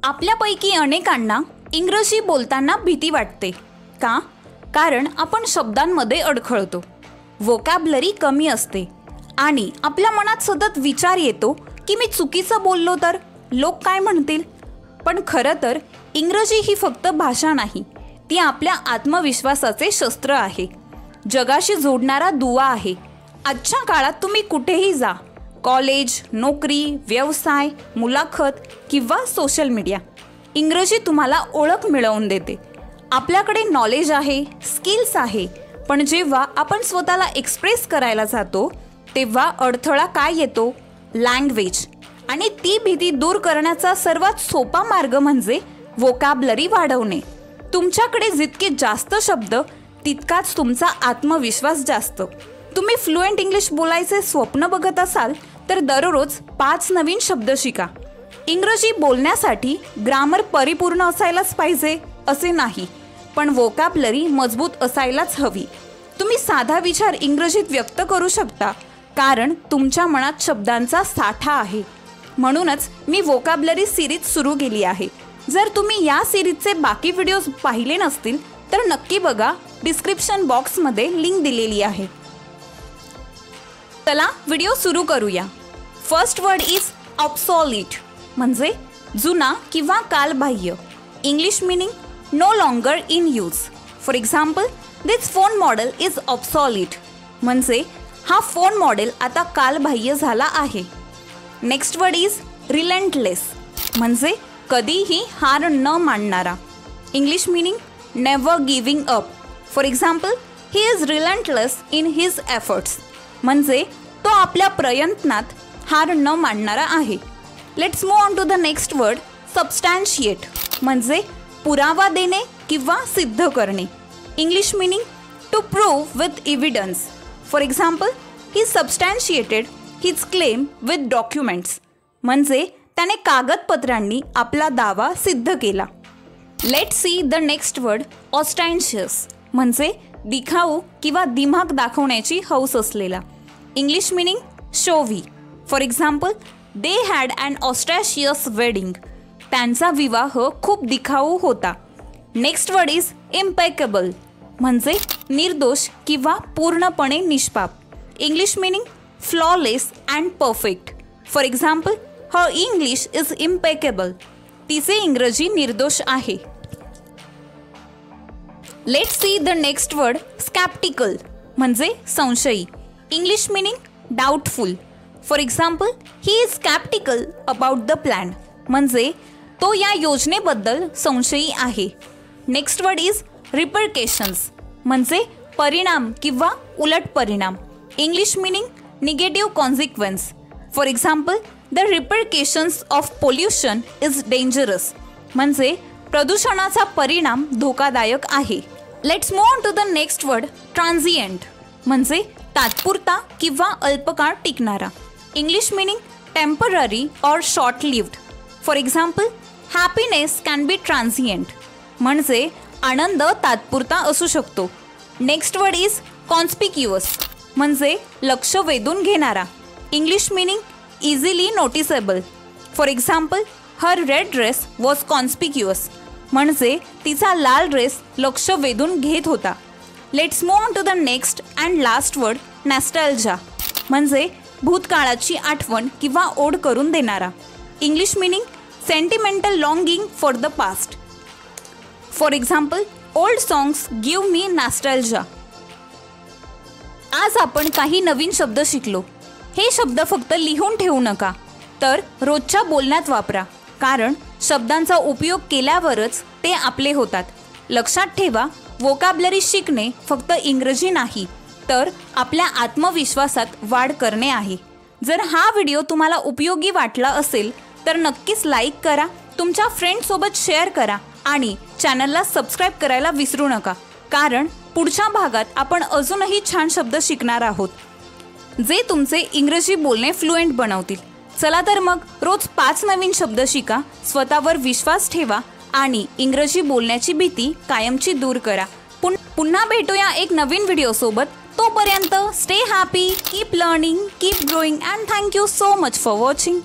आपल्यापैकी अनेकांना इंग्रजी बोलताना भीती वाटते का? कारण आपण शब्दांमध्ये अडखळतो, व्होकॅब्युलरी कमी असते आणि आपल्या मनात सतत विचार येतो की मी चुकीचं बोललो तर लोक काय म्हणतील. पण खरं तर इंग्रजी ही फक्त भाषा नाही, ती आपल्या आत्मविश्वासाचे शस्त्र आहे, जगाशी जोडणारा दुवा आहे. आजच्या काळात तुम्ही कुठेही जा, कॉलेज, नोकरी, व्यवसाय, मुलाखत किंवा सोशल मीडिया, इंग्रजी तुम्हाला ओळख मिळवून देते. आपल्याकडे नॉलेज आहे, स्किल्स आहे, पण जेव्हा आपण स्वतःला एक्सप्रेस करायला जातो तेव्हा अडथळा काय येतो? लँग्वेज. आणि ती भीती दूर करण्याचा सर्वात सोपा मार्ग म्हणजे व्होकॅब्युलरी वाढवणे. तुमच्याकडे जितके जास्त शब्द तितकाच तुमचा आत्मविश्वास जास्त. तुम्ही फ्लुएंट इंग्लिश बोलायचे स्वप्न बघत असाल तर दररोज 5 नवीन शब्द शिका. इंग्रजी बोलण्यासाठी ग्रामर परिपूर्ण असायलाच पाहिजे असे नाही, पण व्होकॅब्युलरी मजबूत असायलाच हवी. तुम्ही साधा विचार इंग्रजीत व्यक्त करू शकता कारण तुमच्या मनात शब्दांचा साठा आहे. म्हणूनच मी व्होकॅब्युलरी सिरीज सुरू केली आहे. जर तुम्ही या सिरीजचे बाकी व्हिडिओज पाहिले नसतील तर नक्की बघा, डिस्क्रिप्शन बॉक्समध्ये लिंक दिलेली आहे. चला व्हिडिओ सुरू करूया. फर्स्ट वर्ड इज ऑब्सोलीट, म्हणजे जुना किंवा कालबाह्य. English meaning no longer in use. For example, this phone model is obsolete, म्हणजे हा फोन मॉडेल आता कालबाह्य झाला आहे. नेक्स्ट वर्ड इज रिलेंटलेस, म्हणजे कधीही हार न मानणारा. English meaning never giving up. For example, he is relentless in his efforts, म्हणजे तो आपल्या प्रयत्नात हार न मानणारा आहे. Let's move on to the next word, substantiate, म्हणजे पुरावा देणे किंवा सिद्ध करणे. English meaning to prove with evidence. For example, he substantiated his claim with documents, म्हणजे त्याने कागदपत्रांनी आपला दावा सिद्ध केला. Let's see the next word, ostentatious, म्हणजे दिखाऊ किंवा दिमाग दाखवण्याची हौस असलेला. English meaning showy. For example, they had an ostentatious wedding, त्यांचा विवाह खूप दिखाऊ होता. नेक्स्ट वर्ड इज इम्पेकेबल, म्हणजे निर्दोष किंवा पूर्णपणे निष्पाप. English meaning flawless and perfect. For example, her English is impeccable, तिचे इंग्रजी निर्दोष आहे. Let's see the next word, skeptical, म्हणजे संशयी. English meaning doubtful. For example, he is skeptical about the plan, म्हणजे तो या योजनेबद्दल संशयी आहे. नेक्स्ट वर्ड इज रिपरकेशन्स, म्हणजे परिणाम किंवा उलट परिणाम. English meaning negative consequence. For example, the repercussions of pollution is dangerous, म्हणजे प्रदूषणाचा परिणाम धोकादायक आहे. Let's move on to the next word, transient, म्हणजे तात्पुरता किंवा अल्पकाळ टिकणारा. English meaning temporary or short lived. For example, happiness can be transient, म्हणजे आनंद तात्पुरता असू शकतो. नेक्स्ट वर्ड इज कॉन्स्पिक्युअस, म्हणजे लक्ष वेधून घेणारा. English meaning easily noticeable. For example, her red dress was conspicuous, म्हणजे तिचा लाल ड्रेस लक्ष वेधून घेत होता. Let's move on to the next and last word, nostalgia, म्हणजे भूतकाळाची आठवण किंवा ओढ करून देणारा. English meaning sentimental longing for the past. For example, old songs give me nostalgia. आज आपण काही नवीन शब्द शिकलो. हे शब्द फक्त लिहून ठेवू नका, तर रोजच्या बोलण्यात वापरा, कारण शब्दांचा उपयोग केल्यावरच ते आपले होतात. लक्षात ठेवा, व्होकॅब्युलरी शिकणे फक्त इंग्रजी नाही, तर आपल्या आत्मविश्वासात वाढ करणे आहे. जर हा व्हिडिओ तुम्हाला उपयोगी वाटला असेल तर नक्कीच लाईक करा, तुमच्या फ्रेंड्ससोबत शेअर करा आणि चॅनलला सबस्क्राईब करायला विसरू नका, कारण पुढच्या भागात आपण अजूनही छान शब्द शिकणार आहोत जे तुमचे इंग्रजी बोलणे फ्लुएंट बनवतील. चला तर मग रोज 5 नवीन शब्द शिका, स्वतःवर विश्वास ठेवा आणि इंग्रजी बोलण्याची भीती कायमची दूर करा. पुन्हा भेटूया एक नवीन व्हिडिओसोबत. तोपर्यंत stay happy, keep learning, keep growing and thank you so much for watching.